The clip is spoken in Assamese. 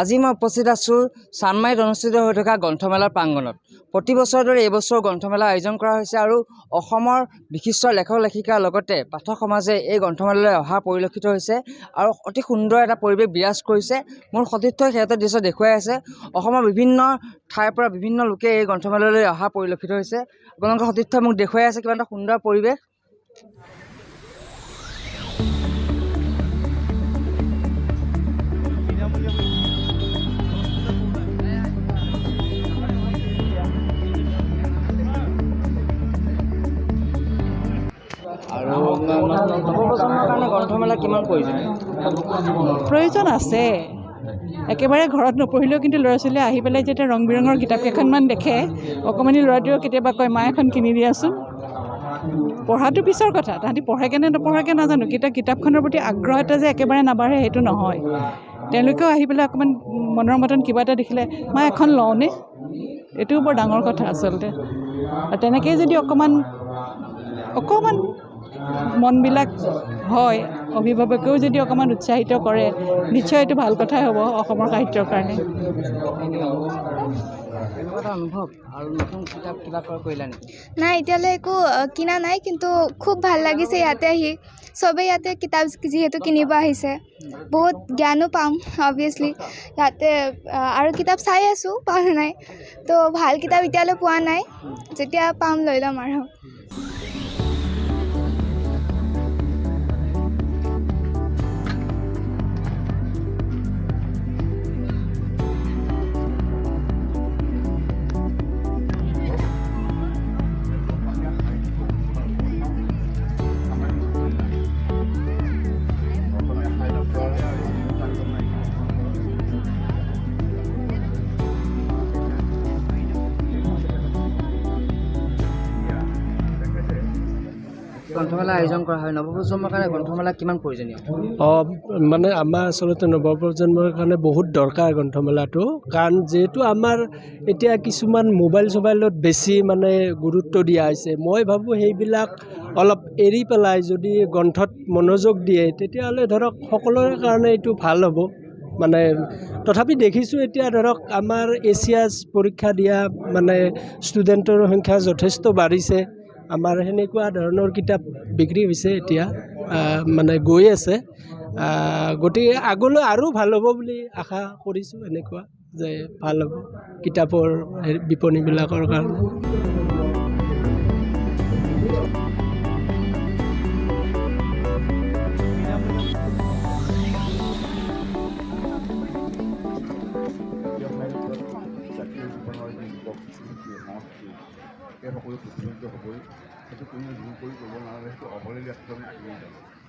আজি মই উপস্থিত আছোঁ চানমাৰীত অনুষ্ঠিত হৈ থকা গ্ৰন্থমেলাৰ প্ৰাংগণত। প্ৰতি বছৰৰ দৰে এইবছৰ গ্ৰন্থমেলাৰ আয়োজন কৰা হৈছে আৰু অসমৰ বিশিষ্ট লেখক লেখিকাৰ লগতে পাঠক সমাজে এই গ্ৰন্থমেলালৈ অহা পৰিলক্ষিত হৈছে আৰু অতি সুন্দৰ এটা পৰিৱেশ বিৰাজ কৰিছে। মোৰ সতীৰ্থই সিহঁতৰ দৃশ্য দেখুৱাই আছে। অসমৰ বিভিন্ন ঠাইৰ পৰা বিভিন্ন লোকে এই গ্ৰন্থমেলালৈ অহা পৰিলক্ষিত হৈছে। আপোনালোকৰ সতীৰ্থই মোক দেখুৱাই আছে কিমান এটা সুন্দৰ পৰিৱেশ। আৰু নৱপ্ৰজন্মৰ কাৰণে গ্ৰন্থমেলা কিমান প্ৰয়োজন আছে। একেবাৰে ঘৰত নপঢ়িলেও কিন্তু ল'ৰা ছোৱালীয়ে আহি পেলাই যেতিয়া ৰং বিৰঙৰ কিতাপ কেইখনমান দেখে, অকণমানি ল'ৰাটোৱেও কেতিয়াবা কয় মা এখন কিনি দিয়াচোন। পঢ়াটো পিছৰ কথা, তাহাঁতি পঢ়েকে নে নপঢ়াকে নাজানো, কিন্তু কিতাপখনৰ প্ৰতি আগ্ৰহ এটা যে একেবাৰে নাবাঢ়ে সেইটো নহয়। তেওঁলোকেও আহি পেলাই অকণমান মনৰ মতন কিবা এটা দেখিলে মা এখন লওঁনে, এইটোও বৰ ডাঙৰ কথা আচলতে। আৰু তেনেকেই যদি অকণমান মনবিলাক হয়, অভিভাৱকেও যদি অকণমান উৎসাহিত কৰে, নিশ্চয় এইটো ভাল কথাই হ'ব অসমৰ সাহিত্যৰ কাৰণে। নাই, এতিয়ালৈ একো কিনা নাই, কিন্তু খুব ভাল লাগিছে ইয়াতে আহি। চবেই ইয়াতে কিতাপ যিহেতু কিনিব আহিছে, বহুত জ্ঞানো পাম অবভিয়াছলি ইয়াতে। আৰু কিতাপ চাই আছোঁ, পোৱা নাই। তো ভাল কিতাপ এতিয়ালৈ পোৱা নাই, যেতিয়া পাম লৈ ল'ম আৰু। গ্ৰন্থমেলা আয়োজন কৰা হয়, নৱপ্ৰজন্মৰ কাৰণে গ্ৰন্থমেলা কিমান প্ৰয়োজনীয়? মানে আমাৰ আচলতে নৱপ্ৰজন্মৰ কাৰণে বহুত দৰকাৰ গ্ৰন্থমেলাটো, কাৰণ যিহেতু আমাৰ এতিয়া কিছুমান মোবাইল চোবাইলত বেছি মানে গুৰুত্ব দিয়া হৈছে। মই ভাবোঁ সেইবিলাক অলপ এৰি পেলাই যদি গ্ৰন্থত মনোযোগ দিয়ে তেতিয়াহ'লে ধৰক সকলোৰে কাৰণে এইটো ভাল হ'ব। মানে তথাপি দেখিছোঁ এতিয়া ধৰক আমাৰ এছিয়াছ পৰীক্ষা দিয়া মানে ষ্টুডেণ্টৰ সংখ্যা যথেষ্ট বাঢ়িছে। আমাৰ সেনেকুৱা ধৰণৰ কিতাপ বিক্ৰী হৈছে এতিয়া, মানে গৈ আছে। গতিকে আগলৈ আৰু ভাল হ'ব বুলি আশা কৰিছোঁ, এনেকুৱা যে ভাল হ'ব কিতাপৰ বিপণীবিলাকৰ কাৰণে। সকলো প্ৰতিনিধিত্ব হ'বই, সেইটো কোনো দূৰ কৰি কৰিব নালাগে, সেইটো অকলে